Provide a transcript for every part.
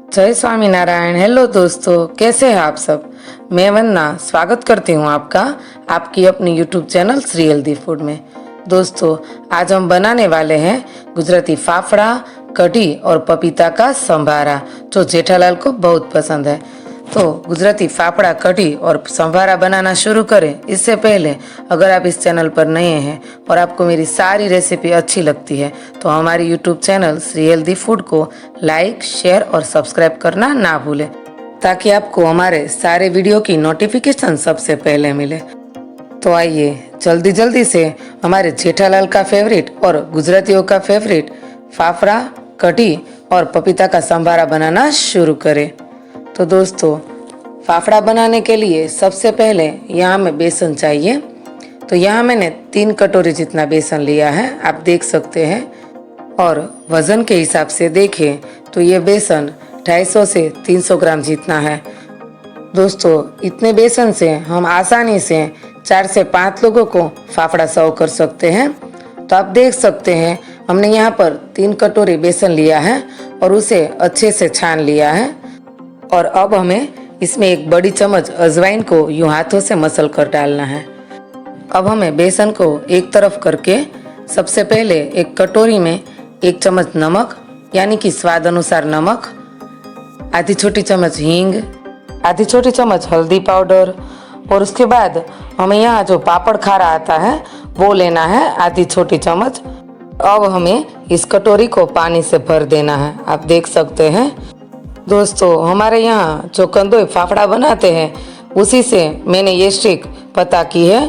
जय स्वामीनारायण। हेलो दोस्तों, कैसे हैं आप सब। मैं वंदना स्वागत करती हूं आपका आपकी अपनी YouTube channel Shri healthy food में। दोस्तों, आज हम बनाने वाले हैं गुजराती फाफड़ा, कढ़ी और पपीता का संभारा, जो जेठालाल को बहुत पसंद है। तो गुजराती फाफड़ा, कढ़ी और संभारा बनाना शुरू करें इससे पहले अगर आप इस चैनल पर नए हैं और आपको मेरी सारी रेसिपी अच्छी लगती है तो हमारी YouTube channel Shri healthy food को लाइक, शेयर और सब्सक्राइब करना ना भूलें, ताकि आपको हमारे सारे वीडियो की नोटिफिकेशन सबसे पहले मिले। तो आइए जल्दी जल्दी से हमारे जेठालाल का फेवरेट और गुजरातियों का फेवरेट फाफड़ा, कढ़ी और पपीता का संभारा बनाना शुरू करें। तो दोस्तों, फाफड़ा बनाने के लिए सबसे पहले यहाँ हमें बेसन चाहिए। तो यहाँ मैंने 3 कटोरी जितना बेसन लिया है, आप देख सकते हैं। और वज़न के हिसाब से देखें तो ये बेसन 250 से 300 ग्राम जितना है। दोस्तों, इतने बेसन से हम आसानी से 4 से 5 लोगों को फाफड़ा सर्व कर सकते हैं। तो आप देख सकते हैं हमने यहाँ पर 3 कटोरी बेसन लिया है और उसे अच्छे से छान लिया है। और अब हमें इसमें 1 बड़ी चम्मच अजवाइन को यूं हाथों से मसल कर डालना है। अब हमें बेसन को एक तरफ करके सबसे पहले एक कटोरी में 1 चम्मच नमक यानी कि स्वाद अनुसार नमक, आधी छोटी चम्मच हींग, आधी छोटी चम्मच हल्दी पाउडर और उसके बाद हमें यहाँ जो पापड़ खारा आता है वो लेना है, आधी छोटी चम्मच। अब हमें इस कटोरी को पानी से भर देना है, आप देख सकते हैं। दोस्तों, हमारे यहाँ जो कंदोई फाफड़ा बनाते हैं उसी से मैंने ये स्टिक पता की है।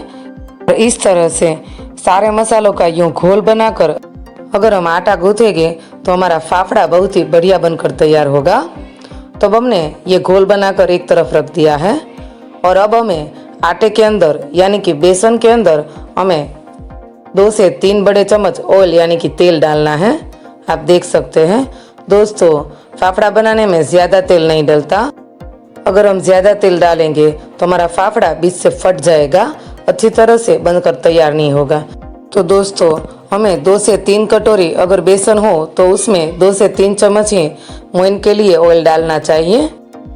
और इस तरह से सारे मसालों का यूं घोल बनाकर अगर हम आटा गूंथेंगे तो हमारा फाफड़ा बहुत ही बढ़िया बनकर तैयार होगा। तो अब हमने ये घोल बनाकर एक तरफ रख दिया है और अब हमें आटे के अंदर यानी कि बेसन के अंदर हमें 2 से 3 बड़े चम्मच ऑयल यानी कि तेल डालना है, आप देख सकते हैं। दोस्तों, फाफड़ा बनाने में ज़्यादा तेल नहीं डलता। अगर हम ज़्यादा तेल डालेंगे तो हमारा फाफड़ा बीच से फट जाएगा, अच्छी तरह से बनकर तैयार नहीं होगा। तो दोस्तों, हमें 2 से 3 कटोरी अगर बेसन हो तो उसमें 2 से 3 चम्मच ही मोइन के लिए ऑयल डालना चाहिए।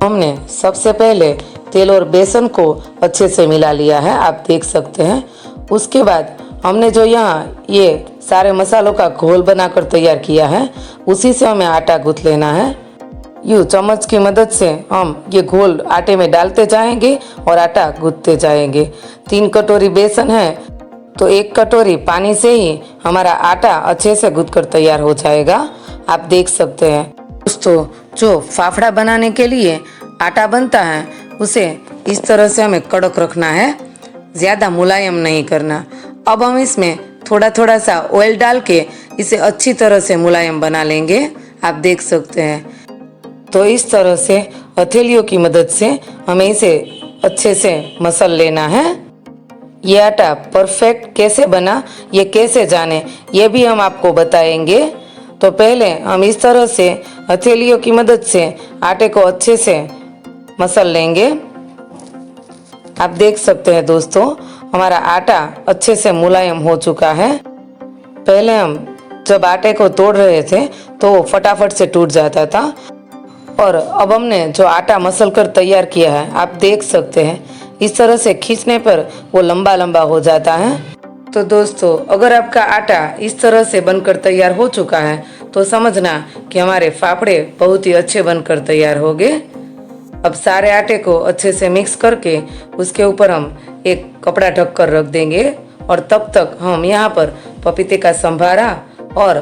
हमने सबसे पहले तेल और बेसन को अच्छे से मिला लिया है, आप देख सकते हैं। उसके बाद हमने जो यहाँ ये सारे मसालों का घोल बनाकर तैयार किया है उसी से हमें आटा गूंथ लेना है। यूँ चम्मच की मदद से हम ये घोल आटे में डालते जाएंगे और आटा गूंथते जाएंगे। 3 कटोरी बेसन है तो 1 कटोरी पानी से ही हमारा आटा अच्छे से गूंथ कर तैयार हो जाएगा, आप देख सकते हैं। दोस्तों, जो फाफड़ा बनाने के लिए आटा बनता है उसे इस तरह से हमें कड़क रखना है, ज़्यादा मुलायम नहीं करना। अब हम इसमें थोड़ा थोड़ा सा ऑयल डाल के इसे अच्छी तरह से मुलायम बना लेंगे, आप देख सकते हैं। तो इस तरह से हथेलियों की मदद से हमें इसे अच्छे से मसल लेना है। ये आटा परफेक्ट कैसे बना ये कैसे जाने ये भी हम आपको बताएंगे। तो पहले हम इस तरह से हथेलियों की मदद से आटे को अच्छे से मसल लेंगे, आप देख सकते हैं। दोस्तों, हमारा आटा अच्छे से मुलायम हो चुका है। पहले हम जब आटे को तोड़ रहे थे तो वो फटाफट से टूट जाता था और अब हमने जो आटा मसल कर तैयार किया है आप देख सकते हैं, इस तरह से खींचने पर वो लंबा लंबा हो जाता है। तो दोस्तों, अगर आपका आटा इस तरह से बनकर तैयार हो चुका है तो समझना कि हमारे फाफड़े बहुत ही अच्छे बनकर तैयार हो गए। अब सारे आटे को अच्छे से मिक्स करके उसके ऊपर हम एक कपड़ा ढक कर रख देंगे और तब तक हम यहाँ पर पपीते का संभारा और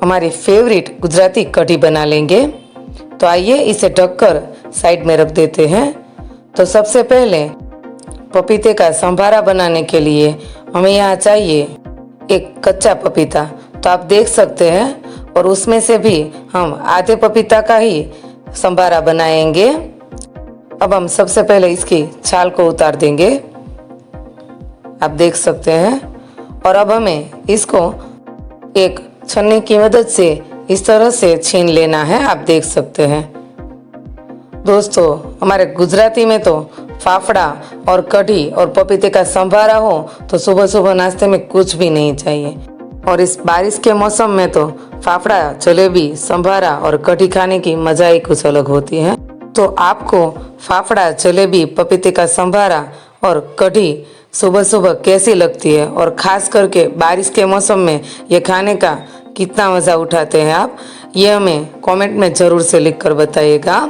हमारी फेवरेट गुजराती कढ़ी बना लेंगे। तो आइए इसे ढककर साइड में रख देते हैं। तो सबसे पहले पपीते का संभारा बनाने के लिए हमें यहाँ चाहिए 1 कच्चा पपीता, तो आप देख सकते हैं। और उसमें से भी हम आधे पपीता का ही संभारा बनाएंगे। अब हम सबसे पहले इसकी छाल को उतार देंगे, आप देख सकते हैं। और अब हमें इसको एक छन्नी की मदद से इस तरह से छीन लेना है, आप देख सकते हैं। दोस्तों, हमारे गुजराती में तो फाफड़ा और कढ़ी और पपीते का संभारा हो तो सुबह सुबह नाश्ते में कुछ भी नहीं चाहिए। और इस बारिश के मौसम में तो फाफड़ा, जलेबी, संभारा और कढ़ी खाने की मजा ही कुछ अलग होती है। तो आपको फाफड़ा, जलेबी, पपीते का संभारा और कढ़ी सुबह सुबह कैसी लगती है और ख़ास करके बारिश के मौसम में ये खाने का कितना मज़ा उठाते हैं आप, ये हमें कमेंट में ज़रूर से लिख कर बताइएगा।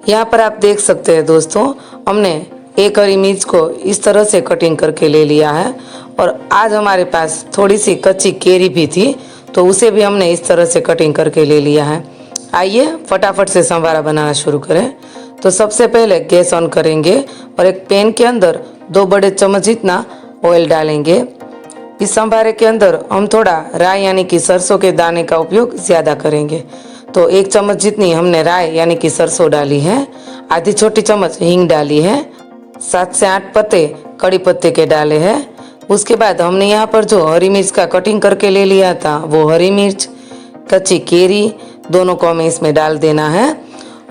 यहाँ पर आप देख सकते हैं दोस्तों, हमने एक हरी मिर्च को इस तरह से कटिंग करके ले लिया है और आज हमारे पास थोड़ी सी कच्ची केरी भी थी तो उसे भी हमने इस तरह से कटिंग करके ले लिया है। आइए फटाफट से संभारा बनाना शुरू करें। तो सबसे पहले गैस ऑन करेंगे और एक पैन के अंदर 2 बड़े चम्मच जितना ऑयल डालेंगे। इस संभारे के अंदर हम थोड़ा राई यानी कि सरसों के दाने का उपयोग ज़्यादा करेंगे। तो 1 चम्मच जितनी हमने राई यानी कि सरसों डाली है, आधी छोटी चम्मच हींग डाली है, 7 से 8 पत्ते कड़ी पत्ते के डाले हैं। उसके बाद हमने यहाँ पर जो हरी मिर्च का कटिंग करके ले लिया था वो हरी मिर्च, कच्ची केरी दोनों को हमें इसमें डाल देना है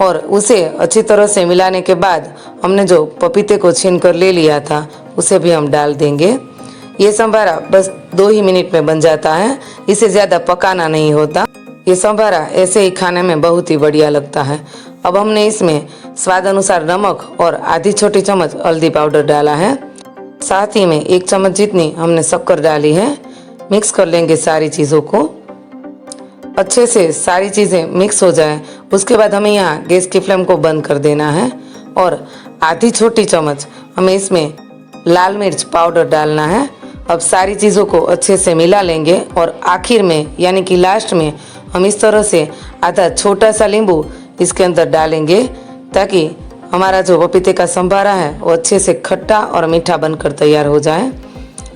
और उसे अच्छी तरह से मिलाने के बाद हमने जो पपीते को छीन कर ले लिया था उसे भी हम डाल देंगे। ये संभारा बस 2 ही मिनट में बन जाता है, इसे ज़्यादा पकाना नहीं होता। ये संभारा ऐसे ही खाने में बहुत ही बढ़िया लगता है। अब हमने इसमें स्वाद अनुसार नमक और आधी छोटी चम्मच हल्दी पाउडर डाला है, साथ ही में 1 चम्मच जितनी हमने शक्कर डाली है। मिक्स कर लेंगे सारी चीज़ों को, अच्छे से सारी चीज़ें मिक्स हो जाए। उसके बाद हमें यहाँ गैस की फ्लेम को बंद कर देना है और आधी छोटी चम्मच हमें इसमें लाल मिर्च पाउडर डालना है। अब सारी चीज़ों को अच्छे से मिला लेंगे और आखिर में यानी कि लास्ट में हम इस तरह से आधा छोटा सा नींबू इसके अंदर डालेंगे ताकि हमारा जो पपीते का संभारा है वो अच्छे से खट्टा और मीठा बनकर तैयार हो जाए।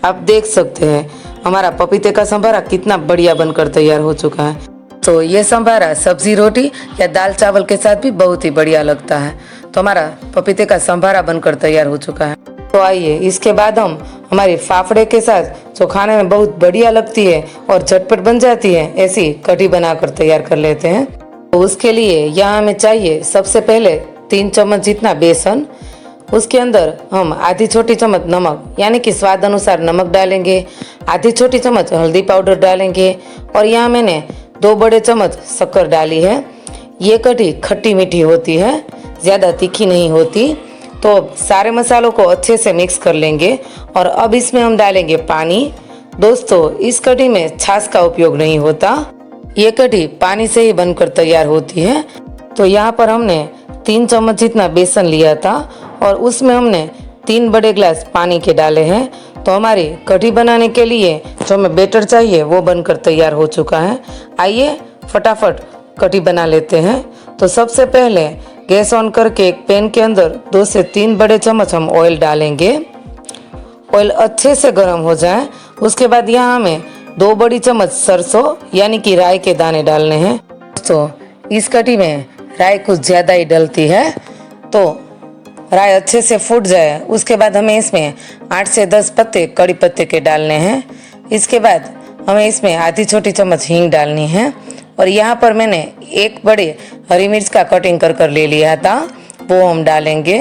आप देख सकते हैं हमारा पपीते का संभारा कितना बढ़िया बनकर तैयार हो चुका है। तो ये संभारा सब्जी, रोटी या दाल चावल के साथ भी बहुत ही बढ़िया लगता है। तो हमारा पपीते का संभारा बनकर तैयार हो चुका है। तो आइए इसके बाद हम हमारी फाफड़े के साथ जो खाने में बहुत बढ़िया लगती है और झटपट बन जाती है ऐसी कढ़ी बनाकर तैयार कर लेते हैं। तो उसके लिए यहाँ हमें चाहिए सबसे पहले 3 चम्मच जितना बेसन, उसके अंदर हम आधी छोटी चम्मच नमक यानी कि स्वाद अनुसार नमक डालेंगे, आधी छोटी चम्मच हल्दी पाउडर डालेंगे और यहाँ मैंने 2 बड़े चम्मच शक्कर डाली है। ये कढ़ी खट्टी मीठी होती है, ज़्यादा तीखी नहीं होती। तो सारे मसालों को अच्छे से मिक्स कर लेंगे और अब इसमें हम डालेंगे पानी। दोस्तों इस कढ़ी में छाछ का उपयोग नहीं होता, ये कढ़ी पानी से ही बनकर तैयार होती है। तो यहाँ पर हमने 3 चम्मच जितना बेसन लिया था और उसमें हमने 3 बड़े गिलास पानी के डाले हैं। तो हमारी कढ़ी बनाने के लिए जो हमें बैटर चाहिए वो बनकर तैयार हो चुका है। आइए फटाफट कढ़ी बना लेते हैं। तो सबसे पहले गैस ऑन करके एक पैन के अंदर 2 से 3 बड़े चम्मच हम ऑयल डालेंगे। ऑयल अच्छे से गर्म हो जाए उसके बाद यहाँ हमें 2 बड़ी चम्मच सरसों यानी कि राई के दाने डालने हैं। तो इस कढ़ी में राई कुछ ज़्यादा ही डलती है। तो राई अच्छे से फूट जाए उसके बाद हमें इसमें 8 से 10 पत्ते कड़ी पत्ते के डालने हैं। इसके बाद हमें इसमें आधी छोटी चम्मच हींग डालनी है और यहाँ पर मैंने 1 बड़े हरी मिर्च का कटिंग कर ले लिया था वो हम डालेंगे।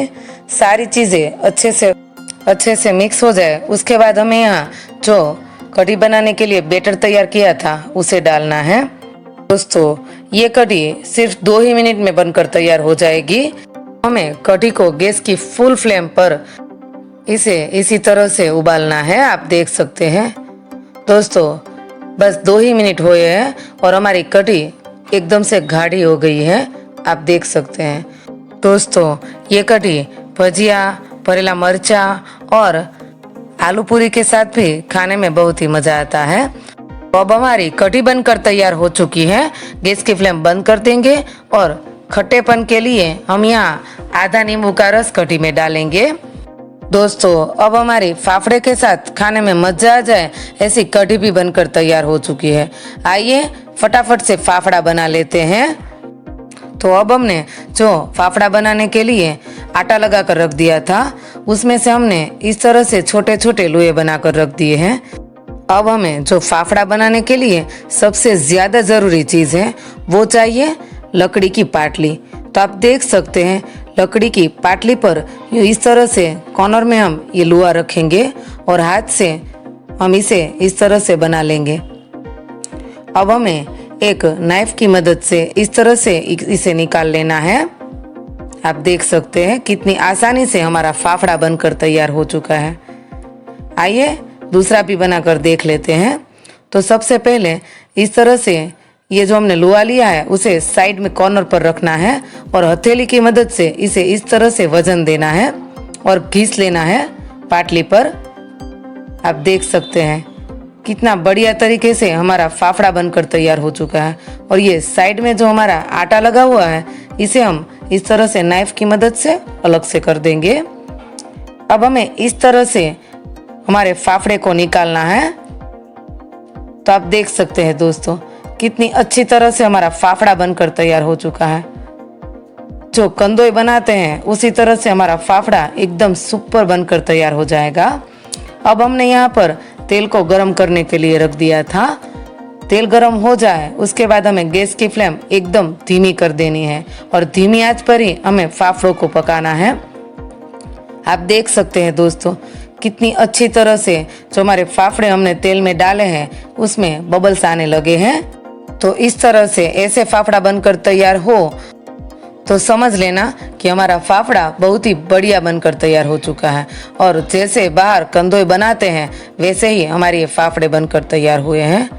सारी चीज़ें अच्छे से मिक्स हो जाए उसके बाद हमें यहाँ जो कढ़ी बनाने के लिए बैटर तैयार किया था उसे डालना है। दोस्तों ये कढ़ी सिर्फ 2 ही मिनट में बनकर तैयार हो जाएगी। हमें कढ़ी को गैस की फुल फ्लेम पर इसे इसी तरह से उबालना है, आप देख सकते हैं। दोस्तों बस 2 ही मिनट हुए हैं और हमारी कढ़ी एकदम से गाढ़ी हो गई है, आप देख सकते हैं। दोस्तों ये कढ़ी भजिया, भरेला मरचा और आलू पूरी के साथ भी खाने में बहुत ही मज़ा आता है। तो अब हमारी कढ़ी बनकर तैयार हो चुकी है। गैस की फ्लेम बंद कर देंगे और खट्टेपन के लिए हम यहाँ आधा नींबू का रस कढ़ी में डालेंगे। दोस्तों अब हमारी फाफड़े के साथ खाने में मजा आ जाए ऐसी कढ़ी भी बनकर तैयार हो चुकी है। आइए फटाफट से फाफड़ा बना लेते हैं। तो अब हमने जो फाफड़ा बनाने के लिए आटा लगा कर रख दिया था उसमें से हमने इस तरह से छोटे छोटे लोहे बनाकर रख दिए हैं। अब हमें जो फाफड़ा बनाने के लिए सबसे ज़्यादा ज़रूरी चीज़ है वो चाहिए लकड़ी की पाटली। तो आप देख सकते हैं लकड़ी की पाटली पर इस तरह से कॉर्नर में हम ये लोहा रखेंगे और हाथ से हम इसे इस तरह से बना लेंगे। अब हमें एक नाइफ की मदद से इस तरह से इसे निकाल लेना है। आप देख सकते हैं कितनी आसानी से हमारा फाफड़ा बनकर तैयार हो चुका है। आइए दूसरा भी बनाकर देख लेते हैं। तो सबसे पहले इस तरह से ये जो हमने लोहा लिया है उसे साइड में कॉर्नर पर रखना है और हथेली की मदद से इसे इस तरह से वजन देना है और घिस लेना है पाटली पर। आप देख सकते हैं कितना बढ़िया तरीके से हमारा फाफड़ा बनकर तैयार हो चुका है। और ये साइड में जो हमारा आटा लगा हुआ है इसे हम इस तरह से नाइफ की मदद से अलग से कर देंगे। अब हमें इस तरह से हमारे फाफड़े को निकालना है। तो आप देख सकते हैं दोस्तों कितनी अच्छी तरह से हमारा फाफड़ा बनकर तैयार हो चुका है। जो कंदोई बनाते हैं उसी तरह से हमारा फाफड़ा एकदम सुपर बनकर तैयार हो जाएगा। अब हमने यहाँ पर तेल को गर्म करने के लिए रख दिया था। तेल गर्म हो जाए उसके बाद हमें गैस की फ्लेम एकदम धीमी कर देनी है और धीमी आंच पर ही हमें फाफड़ों को पकाना है। आप देख सकते हैं दोस्तों कितनी अच्छी तरह से जो हमारे फाफड़े हमने तेल में डाले हैं उसमें बबल्स आने लगे हैं। तो इस तरह से ऐसे फाफड़ा बनकर तैयार हो तो समझ लेना कि हमारा फाफड़ा बहुत ही बढ़िया बनकर तैयार हो चुका है। और जैसे बाहर कंदोई बनाते हैं वैसे ही हमारे ये फाफड़े बनकर तैयार हुए हैं।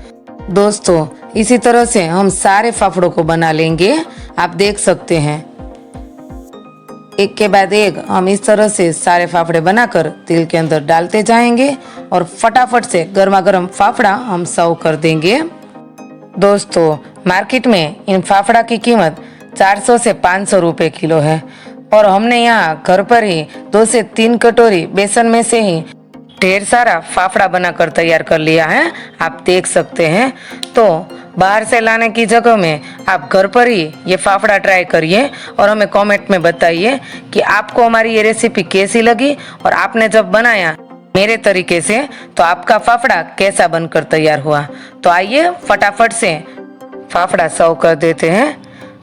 दोस्तों इसी तरह से हम सारे फाफड़ों को बना लेंगे। आप देख सकते हैं एक के बाद एक हम इस तरह से सारे फाफड़े बनाकर तेल के अंदर डालते जाएंगे और फटाफट से गर्मा गर्म फाफड़ा हम सर्व कर देंगे। दोस्तों मार्केट में इन फाफड़ा की कीमत 400 से 500 रुपए किलो है और हमने यहाँ घर पर ही 2 से 3 कटोरी बेसन में से ही ढेर सारा फाफड़ा बनाकर तैयार कर लिया है। आप देख सकते हैं। तो बाहर से लाने की जगह में आप घर पर ही ये फाफड़ा ट्राई करिए और हमें कमेंट में बताइए कि आपको हमारी ये रेसिपी कैसी लगी और आपने जब बनाया मेरे तरीके से तो आपका फाफड़ा कैसा बनकर तैयार हुआ। तो आइए फटाफट से फाफड़ा सर्व कर देते हैं।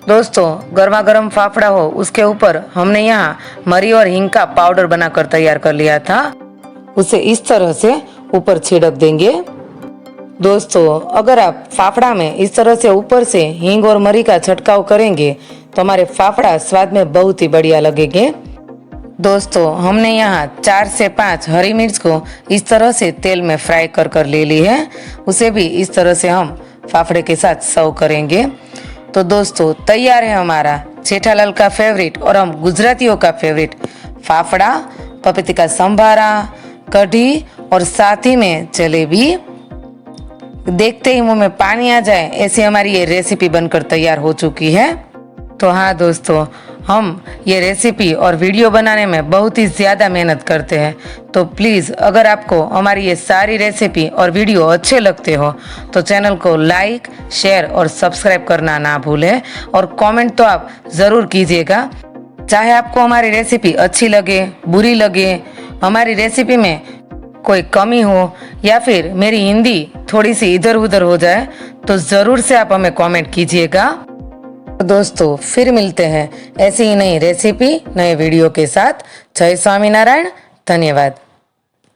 दोस्तों गर्मा गर्म फाफड़ा हो उसके ऊपर हमने यहाँ मरी और हींग का पाउडर बनाकर तैयार कर लिया था, उसे इस तरह से ऊपर छिड़क देंगे। दोस्तों अगर आप फाफड़ा में इस तरह से ऊपर से हींग और मरी का छिड़काव करेंगे तो हमारे फाफड़ा स्वाद में बहुत ही बढ़िया लगेंगे। दोस्तों हमने यहाँ 4 से 5 हरी मिर्च को इस तरह से तेल में फ्राई कर कर ले ली है, उसे भी इस तरह से हम फाफड़े के साथ सर्व करेंगे। तो दोस्तों तैयार है हमारा जेठालाल का फेवरेट और हम गुजरातियों का फेवरेट फाफड़ा, पपीते का संभारा, कढ़ी और साथ ही में जलेबी। देखते ही मुंह में पानी आ जाए ऐसी हमारी ये रेसिपी बनकर तैयार हो चुकी है। तो हाँ दोस्तों हम ये रेसिपी और वीडियो बनाने में बहुत ही ज़्यादा मेहनत करते हैं। तो प्लीज़ अगर आपको हमारी ये सारी रेसिपी और वीडियो अच्छे लगते हो तो चैनल को लाइक, शेयर और सब्सक्राइब करना ना भूलें और कमेंट तो आप ज़रूर कीजिएगा। चाहे आपको हमारी रेसिपी अच्छी लगे, बुरी लगे, हमारी रेसिपी में कोई कमी हो या फिर मेरी हिंदी थोड़ी सी इधर उधर हो जाए तो ज़रूर से आप हमें कमेंट कीजिएगा। दोस्तों फिर मिलते हैं ऐसी ही नई रेसिपी नए वीडियो के साथ। जय स्वामीनारायण। धन्यवाद।